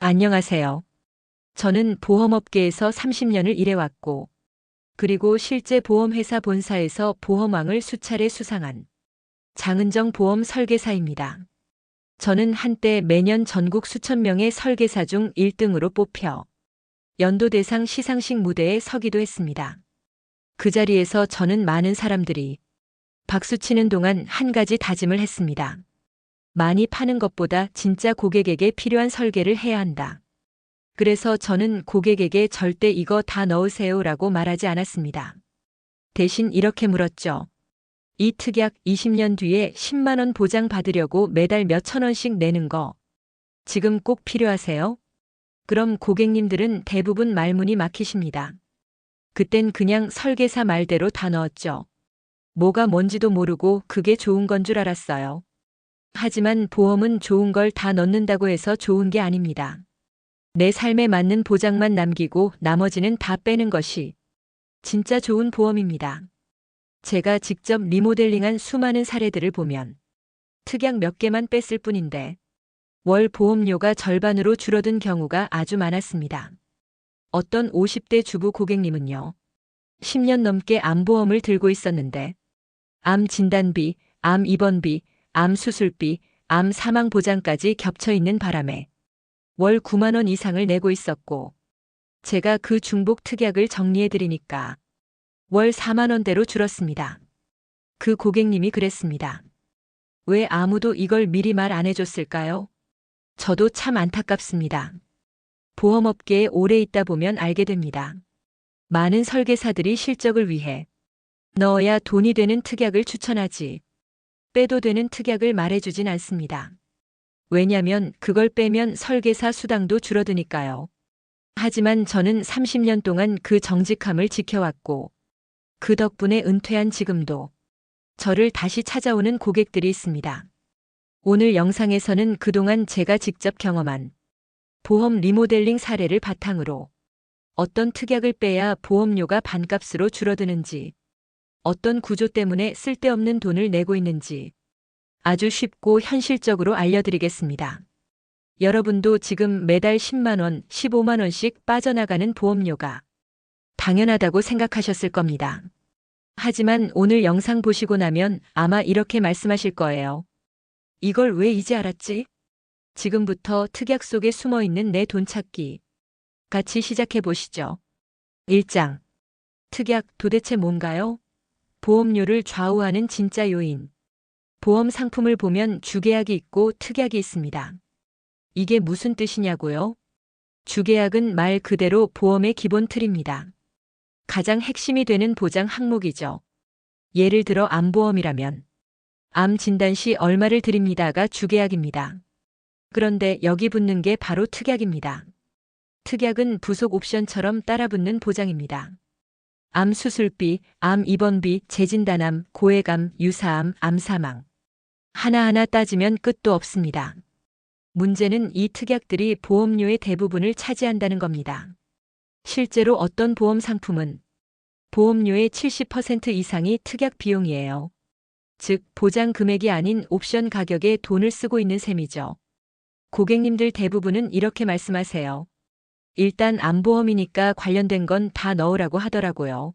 안녕하세요. 저는 보험업계에서 30년을 일해왔고, 그리고 실제 보험회사 본사에서 보험왕을 수차례 수상한 장은정 보험 설계사입니다. 저는 한때 매년 전국 수천 명의 설계사 중 1등으로 뽑혀 연도대상 시상식 무대에 서기도 했습니다. 그 자리에서 저는 많은 사람들이 박수치는 동안 한 가지 다짐을 했습니다. 많이 파는 것보다 진짜 고객에게 필요한 설계를 해야 한다. 그래서 저는 고객에게 절대 이거 다 넣으세요라고 말하지 않았습니다. 대신 이렇게 물었죠. 이 특약 20년 뒤에 10만 원 보장 받으려고 매달 몇천 원씩 내는 거 지금 꼭 필요하세요? 그럼 고객님들은 대부분 말문이 막히십니다. 그땐 그냥 설계사 말대로 다 넣었죠. 뭐가 뭔지도 모르고 그게 좋은 건 줄 알았어요. 하지만 보험은 좋은 걸 다 넣는다고 해서 좋은 게 아닙니다. 내 삶에 맞는 보장만 남기고 나머지는 다 빼는 것이 진짜 좋은 보험입니다. 제가 직접 리모델링한 수많은 사례들을 보면 특약 몇 개만 뺐을 뿐인데 월 보험료가 절반으로 줄어든 경우가 아주 많았습니다. 어떤 50대 주부 고객님은요. 10년 넘게 암보험을 들고 있었는데 암 진단비, 암 입원비, 암 수술비, 암 사망 보장까지 겹쳐 있는 바람에 월 9만 원 이상을 내고 있었고 제가 그 중복 특약을 정리해드리니까 월 4만 원대로 줄었습니다. 그 고객님이 그랬습니다. 왜 아무도 이걸 미리 말 안 해줬을까요? 저도 참 안타깝습니다. 보험업계에 오래 있다 보면 알게 됩니다. 많은 설계사들이 실적을 위해 넣어야 돈이 되는 특약을 추천하지 빼도 되는 특약을 말해주진 않습니다. 왜냐면 그걸 빼면 설계사 수당도 줄어드니까요. 하지만 저는 30년 동안 그 정직함을 지켜왔고 그 덕분에 은퇴한 지금도 저를 다시 찾아오는 고객들이 있습니다. 오늘 영상에서는 그동안 제가 직접 경험한 보험 리모델링 사례를 바탕으로 어떤 특약을 빼야 보험료가 반값으로 줄어드는지, 어떤 구조 때문에 쓸데없는 돈을 내고 있는지 아주 쉽고 현실적으로 알려드리겠습니다. 여러분도 지금 매달 10만 원, 15만 원씩 빠져나가는 보험료가 당연하다고 생각하셨을 겁니다. 하지만 오늘 영상 보시고 나면 아마 이렇게 말씀하실 거예요. 이걸 왜 이제 알았지? 지금부터 특약 속에 숨어 있는 내 돈 찾기. 같이 시작해 보시죠. 1장. 특약 도대체 뭔가요? 보험료를 좌우하는 진짜 요인. 보험 상품을 보면 주계약이 있고 특약이 있습니다. 이게 무슨 뜻이냐고요? 주계약은 말 그대로 보험의 기본 틀입니다. 가장 핵심이 되는 보장 항목이죠. 예를 들어 암보험이라면 암 진단 시 얼마를 드립니다가 주계약입니다. 그런데 여기 붙는 게 바로 특약입니다. 특약은 부속 옵션처럼 따라붙는 보장입니다. 암 수술비, 암 입원비, 재진단암, 고액암, 유사암, 암 사망. 하나하나 따지면 끝도 없습니다. 문제는 이 특약들이 보험료의 대부분을 차지한다는 겁니다. 실제로 어떤 보험 상품은 보험료의 70% 이상이 특약 비용이에요. 즉, 보장 금액이 아닌 옵션 가격에 돈을 쓰고 있는 셈이죠. 고객님들 대부분은 이렇게 말씀하세요. 일단 암보험이니까 관련된 건 다 넣으라고 하더라고요.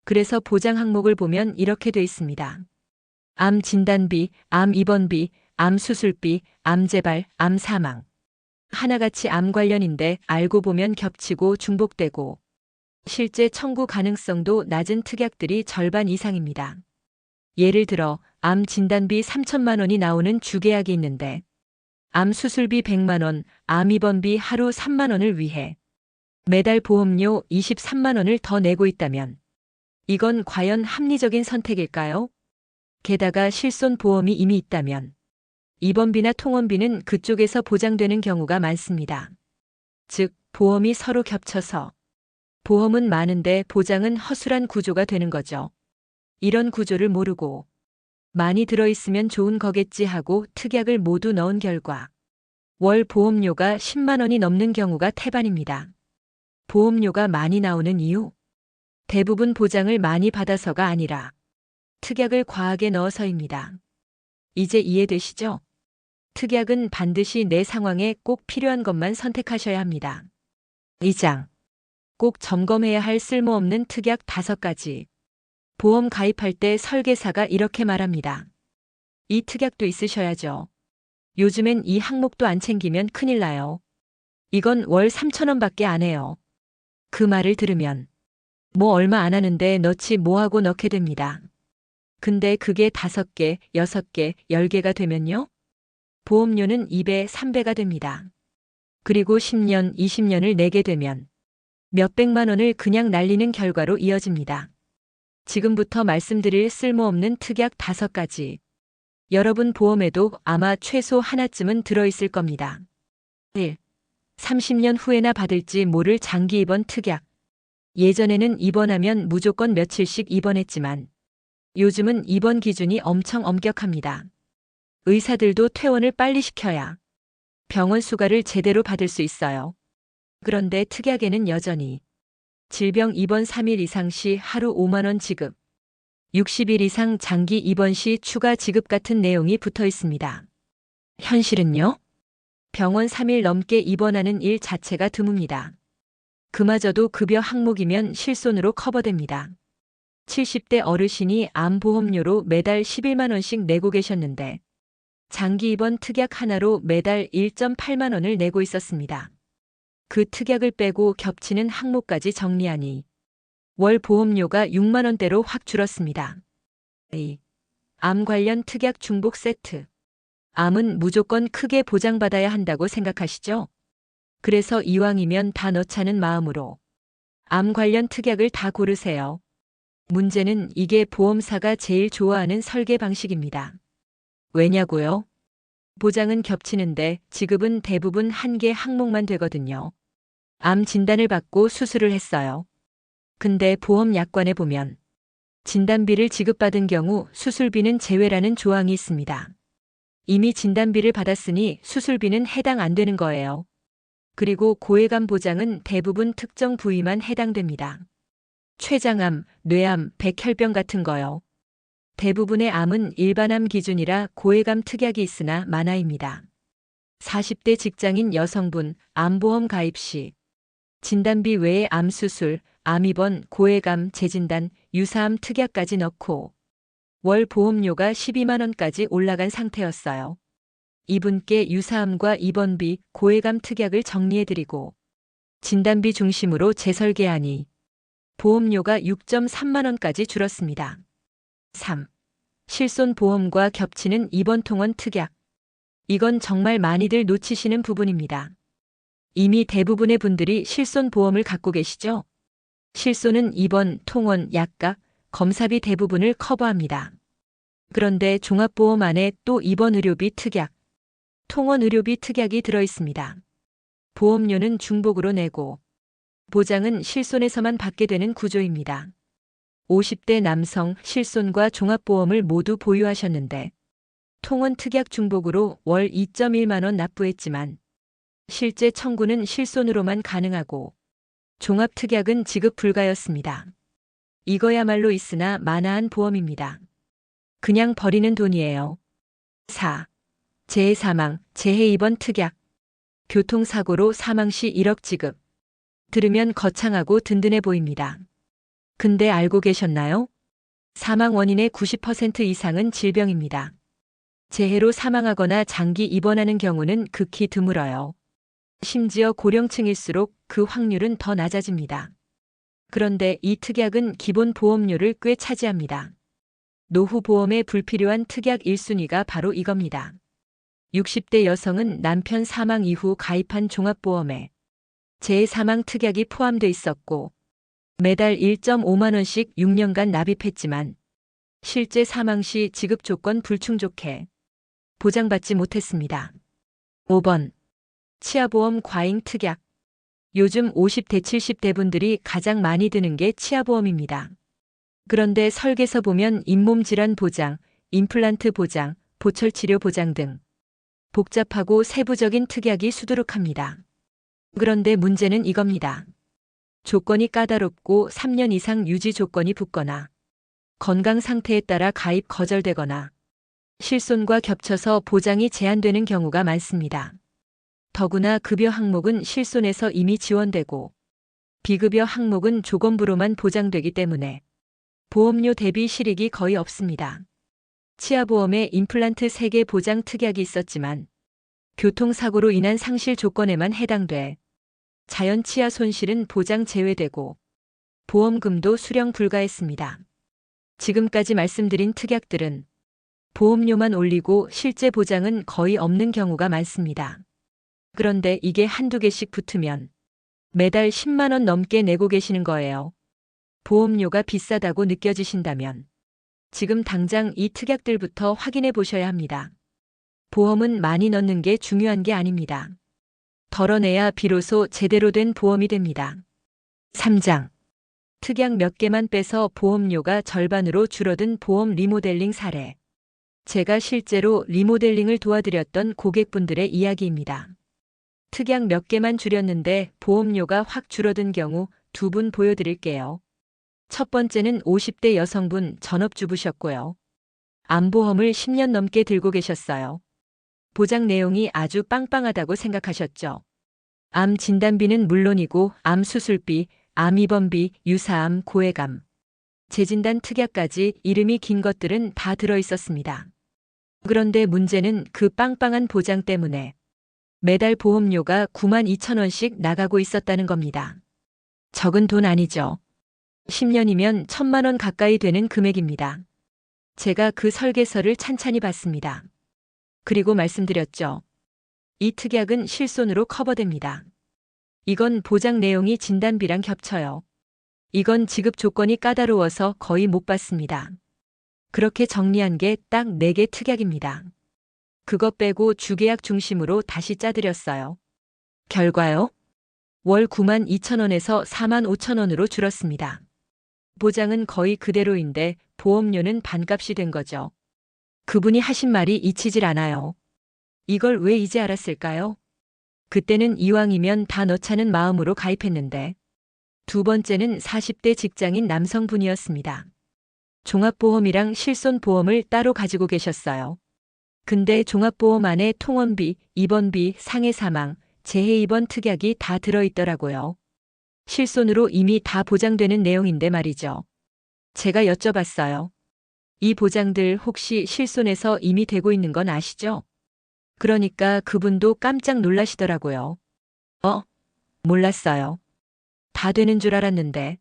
그래서 보장 항목을 보면 이렇게 돼 있습니다. 암 진단비, 암 입원비, 암 수술비, 암 재발, 암 사망. 하나같이 암 관련인데 알고 보면 겹치고 중복되고 실제 청구 가능성도 낮은 특약들이 절반 이상입니다. 예를 들어 암 진단비 3천만 원이 나오는 주계약이 있는데 암 수술비 100만 원, 암 입원비 하루 3만 원을 위해 매달 보험료 23만 원을 더 내고 있다면 이건 과연 합리적인 선택일까요? 게다가 실손 보험이 이미 있다면 입원비나 통원비는 그쪽에서 보장되는 경우가 많습니다. 즉, 보험이 서로 겹쳐서 보험은 많은데 보장은 허술한 구조가 되는 거죠. 이런 구조를 모르고 많이 들어있으면 좋은 거겠지 하고 특약을 모두 넣은 결과 월 보험료가 10만 원이 넘는 경우가 태반입니다. 보험료가 많이 나오는 이유? 대부분 보장을 많이 받아서가 아니라 특약을 과하게 넣어서입니다. 이제 이해되시죠? 특약은 반드시 내 상황에 꼭 필요한 것만 선택하셔야 합니다. 2장. 꼭 점검해야 할 쓸모없는 특약 5가지. 보험 가입할 때 설계사가 이렇게 말합니다. 이 특약도 있으셔야죠. 요즘엔 이 항목도 안 챙기면 큰일 나요. 이건 월 3,000원밖에 안 해요. 그 말을 들으면 뭐 얼마 안 하는데 넣지 뭐하고 넣게 됩니다. 근데 그게 5개, 6개, 10개가 되면요? 보험료는 2배, 3배가 됩니다. 그리고 10년, 20년을 내게 되면 몇백만 원을 그냥 날리는 결과로 이어집니다. 지금부터 말씀드릴 쓸모없는 특약 5가지. 여러분 보험에도 아마 최소 하나쯤은 들어있을 겁니다. 1. 30년 후에나 받을지 모를 장기 입원 특약. 예전에는 입원하면 무조건 며칠씩 입원했지만 요즘은 입원 기준이 엄청 엄격합니다. 의사들도 퇴원을 빨리 시켜야 병원 수가를 제대로 받을 수 있어요. 그런데 특약에는 여전히 질병 입원 3일 이상 시 하루 5만 원 지급, 60일 이상 장기 입원 시 추가 지급 같은 내용이 붙어 있습니다. 현실은요? 병원 3일 넘게 입원하는 일 자체가 드뭅니다. 그마저도 급여 항목이면 실손으로 커버됩니다. 70대 어르신이 암보험료로 매달 11만 원씩 내고 계셨는데 장기 입원 특약 하나로 매달 1.8만 원을 내고 있었습니다. 그 특약을 빼고 겹치는 항목까지 정리하니 월 보험료가 6만 원대로 확 줄었습니다. 암 관련 특약 중복 세트. 암은 무조건 크게 보장받아야 한다고 생각하시죠? 그래서 이왕이면 다 넣자는 마음으로 암 관련 특약을 다 고르세요. 문제는 이게 보험사가 제일 좋아하는 설계 방식입니다. 왜냐고요? 보장은 겹치는데 지급은 대부분 한 개 항목만 되거든요. 암 진단을 받고 수술을 했어요. 근데 보험 약관에 보면 진단비를 지급받은 경우 수술비는 제외라는 조항이 있습니다. 이미 진단비를 받았으니 수술비는 해당 안 되는 거예요. 그리고 고해감 보장은 대부분 특정 부위만 해당됩니다. 췌장암, 뇌암, 백혈병 같은 거요. 대부분의 암은 일반암 기준이라 고해감 특약이 있으나 만화입니다. 40대 직장인 여성분 암보험 가입 시 진단비 외에 암수술, 암입원, 고해감, 재진단, 유사암 특약까지 넣고 월 보험료가 12만 원까지 올라간 상태였어요. 이분께 유사암과 입원비, 고해감 특약을 정리해드리고 진단비 중심으로 재설계하니 보험료가 6.3만 원까지 줄었습니다. 3. 실손보험과 겹치는 입원통원 특약. 이건 정말 많이들 놓치시는 부분입니다. 이미 대부분의 분들이 실손보험을 갖고 계시죠? 실손은 입원, 통원, 약값, 검사비 대부분을 커버합니다. 그런데 종합보험 안에 또 입원 의료비 특약, 통원 의료비 특약이 들어있습니다. 보험료는 중복으로 내고 보장은 실손에서만 받게 되는 구조입니다. 50대 남성 실손과 종합보험을 모두 보유하셨는데 통원 특약 중복으로 월 2.1만 원 납부했지만 실제 청구는 실손으로만 가능하고 종합특약은 지급 불가였습니다. 이거야말로 있으나 마나한 보험입니다. 그냥 버리는 돈이에요. 4. 재해사망, 재해입원 특약. 교통사고로 사망 시 1억 지급. 들으면 거창하고 든든해 보입니다. 근데 알고 계셨나요? 사망 원인의 90% 이상은 질병입니다. 재해로 사망하거나 장기 입원하는 경우는 극히 드물어요. 심지어 고령층일수록 그 확률은 더 낮아집니다. 그런데 이 특약은 기본 보험료를 꽤 차지합니다. 노후 보험에 불필요한 특약 1순위가 바로 이겁니다. 60대 여성은 남편 사망 이후 가입한 종합보험에 재해사망 특약이 포함돼 있었고 매달 1.5만 원씩 6년간 납입했지만 실제 사망 시 지급 조건 불충족해 보장받지 못했습니다. 5번. 치아보험 과잉 특약. 요즘 50대 70대 분들이 가장 많이 드는 게 치아보험입니다. 그런데 설계서 보면 잇몸 질환 보장, 임플란트 보장, 보철치료 보장 등 복잡하고 세부적인 특약이 수두룩합니다. 그런데 문제는 이겁니다. 조건이 까다롭고 3년 이상 유지 조건이 붙거나 건강 상태에 따라 가입 거절되거나 실손과 겹쳐서 보장이 제한되는 경우가 많습니다. 더구나 급여 항목은 실손에서 이미 지원되고 비급여 항목은 조건부로만 보장되기 때문에 보험료 대비 실익이 거의 없습니다. 치아보험에 임플란트 3개 보장 특약이 있었지만 교통사고로 인한 상실 조건에만 해당돼 자연 치아 손실은 보장 제외되고 보험금도 수령 불가했습니다. 지금까지 말씀드린 특약들은 보험료만 올리고 실제 보장은 거의 없는 경우가 많습니다. 그런데 이게 한두 개씩 붙으면 매달 10만 원 넘게 내고 계시는 거예요. 보험료가 비싸다고 느껴지신다면 지금 당장 이 특약들부터 확인해 보셔야 합니다. 보험은 많이 넣는 게 중요한 게 아닙니다. 덜어내야 비로소 제대로 된 보험이 됩니다. 3장. 특약 몇 개만 빼서 보험료가 절반으로 줄어든 보험 리모델링 사례. 제가 실제로 리모델링을 도와드렸던 고객분들의 이야기입니다. 특약 몇 개만 줄였는데 보험료가 확 줄어든 경우 2분 보여드릴게요. 첫 번째는 50대 여성분 전업주부셨고요. 암보험을 10년 넘게 들고 계셨어요. 보장 내용이 아주 빵빵하다고 생각하셨죠. 암 진단비는 물론이고 암 수술비, 암 입원비, 유사암, 고해감, 재진단 특약까지 이름이 긴 것들은 다 들어 있었습니다. 그런데 문제는 그 빵빵한 보장 때문에 매달 보험료가 92,000원씩 나가고 있었다는 겁니다. 적은 돈 아니죠. 10년이면 1,000만 원 가까이 되는 금액입니다. 제가 그 설계서를 찬찬히 봤습니다. 그리고 말씀드렸죠. 이 특약은 실손으로 커버됩니다. 이건 보장 내용이 진단비랑 겹쳐요. 이건 지급 조건이 까다로워서 거의 못 받습니다. 그렇게 정리한 게 딱 4개 특약입니다. 그거 빼고 주계약 중심으로 다시 짜드렸어요. 결과요? 월 92,000원에서 45,000원으로 줄었습니다. 보장은 거의 그대로인데 보험료는 반값이 된 거죠. 그분이 하신 말이 잊히질 않아요. 이걸 왜 이제 알았을까요? 그때는 이왕이면 다 넣자는 마음으로 가입했는데. 두 번째는 40대 직장인 남성분이었습니다. 종합보험이랑 실손보험을 따로 가지고 계셨어요. 근데 종합보험 안에 통원비, 입원비, 상해사망, 재해입원 특약이 다 들어있더라고요. 실손으로 이미 다 보장되는 내용인데 말이죠. 제가 여쭤봤어요. 이 보장들 혹시 실손에서 이미 되고 있는 건 아시죠? 그러니까 그분도 깜짝 놀라시더라고요. 몰랐어요. 다 되는 줄 알았는데.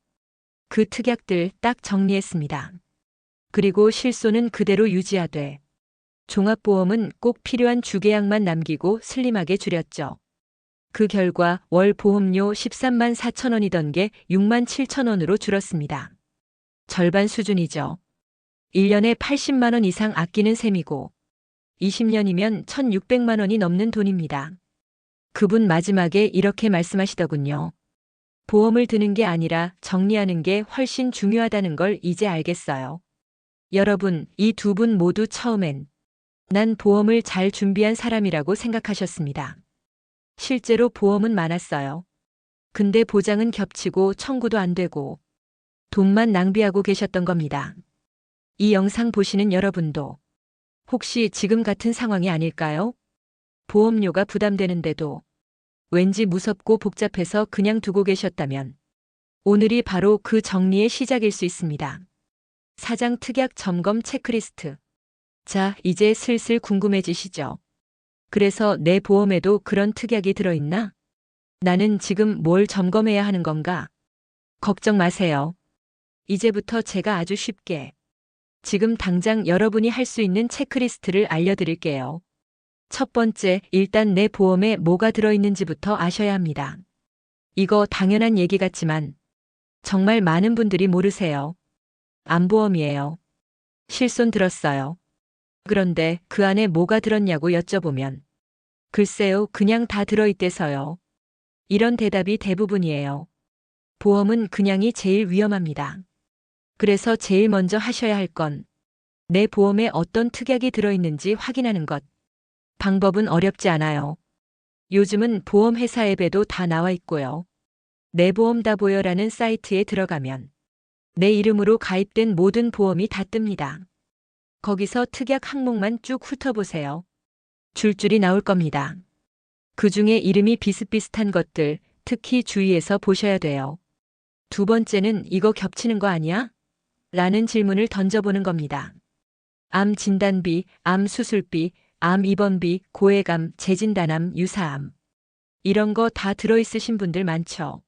그 특약들 딱 정리했습니다. 그리고 실손은 그대로 유지하되 종합보험은 꼭 필요한 주계약만 남기고 슬림하게 줄였죠. 그 결과 월 보험료 13만 4천 원이던 게 6만 7천 원으로 줄었습니다. 절반 수준이죠. 1년에 80만 원 이상 아끼는 셈이고 20년이면 1,600만 원이 넘는 돈입니다. 그분 마지막에 이렇게 말씀하시더군요. 보험을 드는 게 아니라 정리하는 게 훨씬 중요하다는 걸 이제 알겠어요. 여러분, 이 2분 모두 처음엔 난 보험을 잘 준비한 사람이라고 생각하셨습니다. 실제로 보험은 많았어요. 근데 보장은 겹치고 청구도 안 되고 돈만 낭비하고 계셨던 겁니다. 이 영상 보시는 여러분도 혹시 지금 같은 상황이 아닐까요? 보험료가 부담되는데도 왠지 무섭고 복잡해서 그냥 두고 계셨다면 오늘이 바로 그 정리의 시작일 수 있습니다. 사장 특약 점검 체크리스트. 자, 이제 슬슬 궁금해지시죠? 그래서 내 보험에도 그런 특약이 들어있나? 나는 지금 뭘 점검해야 하는 건가? 걱정 마세요. 이제부터 제가 아주 쉽게 지금 당장 여러분이 할 수 있는 체크리스트를 알려드릴게요. 첫 번째, 일단 내 보험에 뭐가 들어있는지부터 아셔야 합니다. 이거 당연한 얘기 같지만 정말 많은 분들이 모르세요. 암보험이에요. 실손 들었어요. 그런데 그 안에 뭐가 들었냐고 여쭤보면 글쎄요, 그냥 다 들어있대서요. 이런 대답이 대부분이에요. 보험은 그냥이 제일 위험합니다. 그래서 제일 먼저 하셔야 할 건 내 보험에 어떤 특약이 들어있는지 확인하는 것. 방법은 어렵지 않아요. 요즘은 보험회사 앱에도 다 나와 있고요. 내 보험 다 보여라는 사이트에 들어가면 내 이름으로 가입된 모든 보험이 다 뜹니다. 거기서 특약 항목만 쭉 훑어보세요. 줄줄이 나올 겁니다. 그 중에 이름이 비슷비슷한 것들, 특히 주의해서 보셔야 돼요. 두 번째는 이거 겹치는 거 아니야? 라는 질문을 던져보는 겁니다. 암 진단비, 암 수술비, 암 입원비, 고해감, 재진단암, 유사암. 이런 거 다 들어있으신 분들 많죠.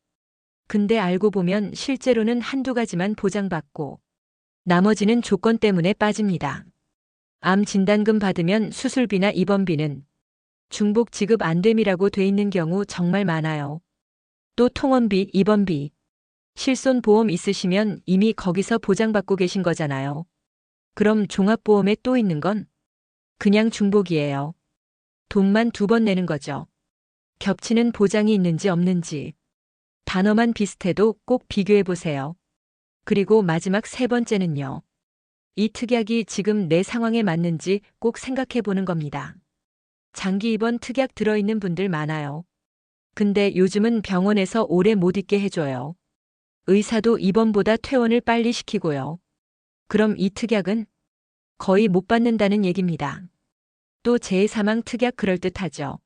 근데 알고 보면 실제로는 한두 가지만 보장받고 나머지는 조건 때문에 빠집니다. 암 진단금 받으면 수술비나 입원비는 중복 지급 안 됨이라고 돼 있는 경우 정말 많아요. 또 통원비, 입원비, 실손보험 있으시면 이미 거기서 보장받고 계신 거잖아요. 그럼 종합보험에 또 있는 건 그냥 중복이에요. 돈만 2번 내는 거죠. 겹치는 보장이 있는지 없는지 단어만 비슷해도 꼭 비교해 보세요. 그리고 마지막 세 번째는요. 이 특약이 지금 내 상황에 맞는지 꼭 생각해 보는 겁니다. 장기 입원 특약 들어있는 분들 많아요. 근데 요즘은 병원에서 오래 못 있게 해줘요. 의사도 입원보다 퇴원을 빨리 시키고요. 그럼 이 특약은 거의 못 받는다는 얘기입니다. 또 재사망 특약 그럴듯하죠.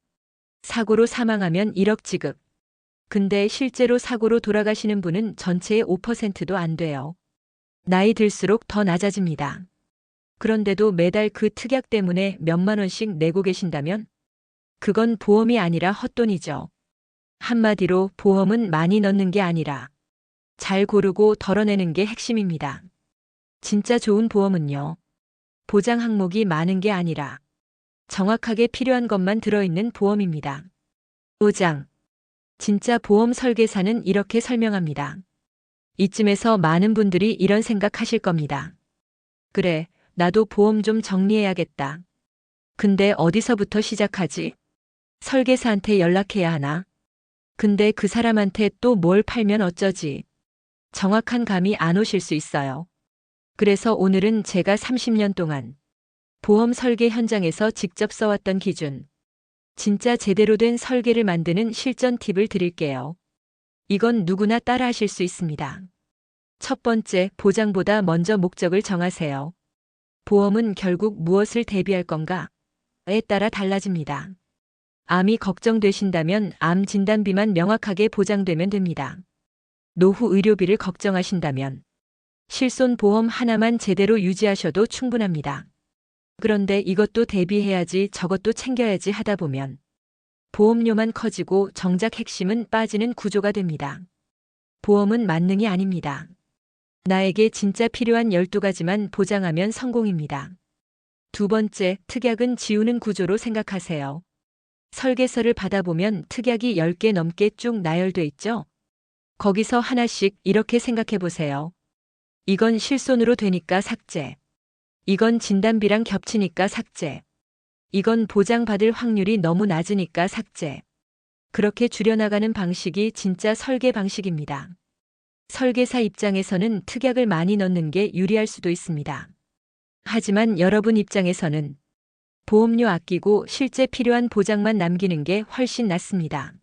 사고로 사망하면 1억 지급. 근데 실제로 사고로 돌아가시는 분은 전체의 5%도 안 돼요. 나이 들수록 더 낮아집니다. 그런데도 매달 그 특약 때문에 몇만 원씩 내고 계신다면 그건 보험이 아니라 헛돈이죠. 한마디로 보험은 많이 넣는 게 아니라 잘 고르고 덜어내는 게 핵심입니다. 진짜 좋은 보험은요. 보장 항목이 많은 게 아니라 정확하게 필요한 것만 들어있는 보험입니다. 5장. 진짜 보험 설계사는 이렇게 설명합니다. 이쯤에서 많은 분들이 이런 생각 하실 겁니다. 그래, 나도 보험 좀 정리해야겠다. 근데 어디서부터 시작하지? 설계사한테 연락해야 하나? 근데 그 사람한테 또 뭘 팔면 어쩌지? 정확한 감이 안 오실 수 있어요. 그래서 오늘은 제가 30년 동안 보험 설계 현장에서 직접 써왔던 기준, 진짜 제대로 된 설계를 만드는 실전 팁을 드릴게요. 이건 누구나 따라하실 수 있습니다. 첫 번째, 보장보다 먼저 목적을 정하세요. 보험은 결국 무엇을 대비할 건가에 따라 달라집니다. 암이 걱정되신다면 암 진단비만 명확하게 보장되면 됩니다. 노후 의료비를 걱정하신다면 실손보험 하나만 제대로 유지하셔도 충분합니다. 그런데 이것도 대비해야지 저것도 챙겨야지 하다 보면 보험료만 커지고 정작 핵심은 빠지는 구조가 됩니다. 보험은 만능이 아닙니다. 나에게 진짜 필요한 12가지만 보장하면 성공입니다. 두 번째, 특약은 지우는 구조로 생각하세요. 설계서를 받아보면 특약이 10개 넘게 쭉 나열돼 있죠? 거기서 하나씩 이렇게 생각해 보세요. 이건 실손으로 되니까 삭제. 이건 진단비랑 겹치니까 삭제. 이건 보장받을 확률이 너무 낮으니까 삭제. 그렇게 줄여나가는 방식이 진짜 설계 방식입니다. 설계사 입장에서는 특약을 많이 넣는 게 유리할 수도 있습니다. 하지만 여러분 입장에서는 보험료 아끼고 실제 필요한 보장만 남기는 게 훨씬 낫습니다.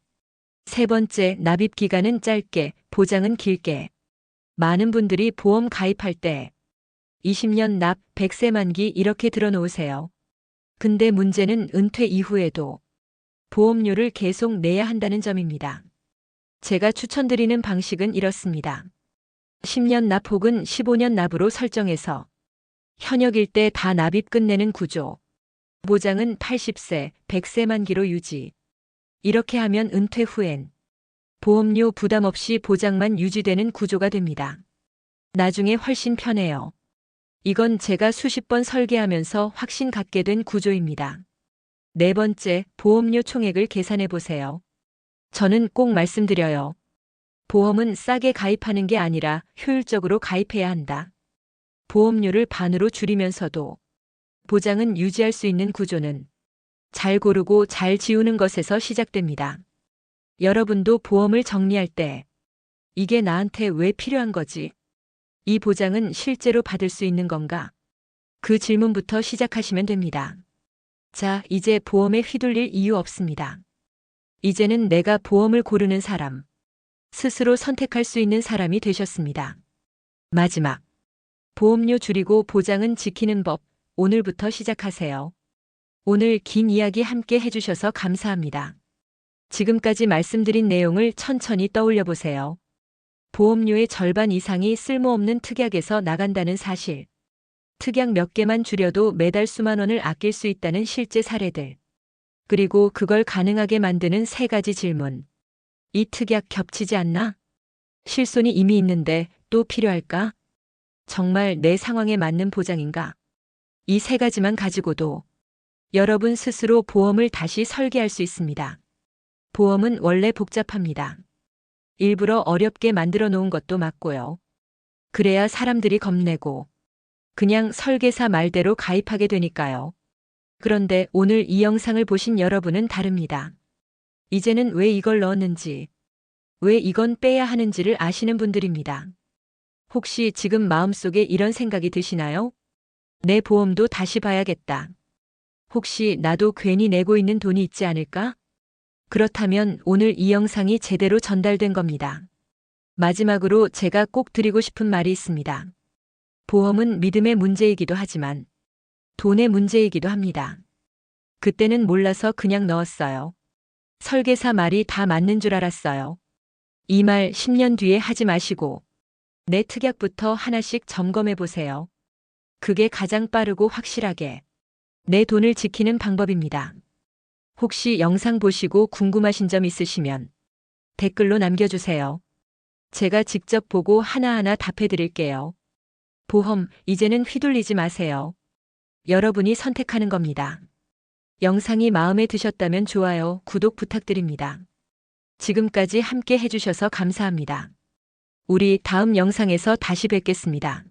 세 번째, 납입 기간은 짧게, 보장은 길게. 많은 분들이 보험 가입할 때 20년 납, 100세 만기 이렇게 들어놓으세요. 근데 문제는 은퇴 이후에도 보험료를 계속 내야 한다는 점입니다. 제가 추천드리는 방식은 이렇습니다. 10년 납 혹은 15년 납으로 설정해서 현역일 때 다 납입 끝내는 구조. 보장은 80세, 100세 만기로 유지. 이렇게 하면 은퇴 후엔 보험료 부담 없이 보장만 유지되는 구조가 됩니다. 나중에 훨씬 편해요. 이건 제가 수십 번 설계하면서 확신 갖게 된 구조입니다. 네 번째, 보험료 총액을 계산해 보세요. 저는 꼭 말씀드려요. 보험은 싸게 가입하는 게 아니라 효율적으로 가입해야 한다. 보험료를 반으로 줄이면서도 보장은 유지할 수 있는 구조는 잘 고르고 잘 지우는 것에서 시작됩니다. 여러분도 보험을 정리할 때 이게 나한테 왜 필요한 거지? 이 보장은 실제로 받을 수 있는 건가? 그 질문부터 시작하시면 됩니다. 자, 이제 보험에 휘둘릴 이유 없습니다. 이제는 내가 보험을 고르는 사람, 스스로 선택할 수 있는 사람이 되셨습니다. 마지막, 보험료 줄이고 보장은 지키는 법, 오늘부터 시작하세요. 오늘 긴 이야기 함께 해주셔서 감사합니다. 지금까지 말씀드린 내용을 천천히 떠올려 보세요. 보험료의 절반 이상이 쓸모없는 특약에서 나간다는 사실. 특약 몇 개만 줄여도 매달 수만 원을 아낄 수 있다는 실제 사례들. 그리고 그걸 가능하게 만드는 세 가지 질문. 이 특약 겹치지 않나? 실손이 이미 있는데 또 필요할까? 정말 내 상황에 맞는 보장인가? 이 세 가지만 가지고도 여러분 스스로 보험을 다시 설계할 수 있습니다. 보험은 원래 복잡합니다. 일부러 어렵게 만들어 놓은 것도 맞고요. 그래야 사람들이 겁내고 그냥 설계사 말대로 가입하게 되니까요. 그런데 오늘 이 영상을 보신 여러분은 다릅니다. 이제는 왜 이걸 넣었는지, 왜 이건 빼야 하는지를 아시는 분들입니다. 혹시 지금 마음속에 이런 생각이 드시나요? 내 보험도 다시 봐야겠다. 혹시 나도 괜히 내고 있는 돈이 있지 않을까? 그렇다면 오늘 이 영상이 제대로 전달된 겁니다. 마지막으로 제가 꼭 드리고 싶은 말이 있습니다. 보험은 믿음의 문제이기도 하지만 돈의 문제이기도 합니다. 그때는 몰라서 그냥 넣었어요. 설계사 말이 다 맞는 줄 알았어요. 이 말 10년 뒤에 하지 마시고 내 특약부터 하나씩 점검해 보세요. 그게 가장 빠르고 확실하게 내 돈을 지키는 방법입니다. 혹시 영상 보시고 궁금하신 점 있으시면 댓글로 남겨주세요. 제가 직접 보고 하나하나 답해 드릴게요. 보험, 이제는 휘둘리지 마세요. 여러분이 선택하는 겁니다. 영상이 마음에 드셨다면 좋아요, 구독 부탁드립니다. 지금까지 함께 해주셔서 감사합니다. 우리 다음 영상에서 다시 뵙겠습니다.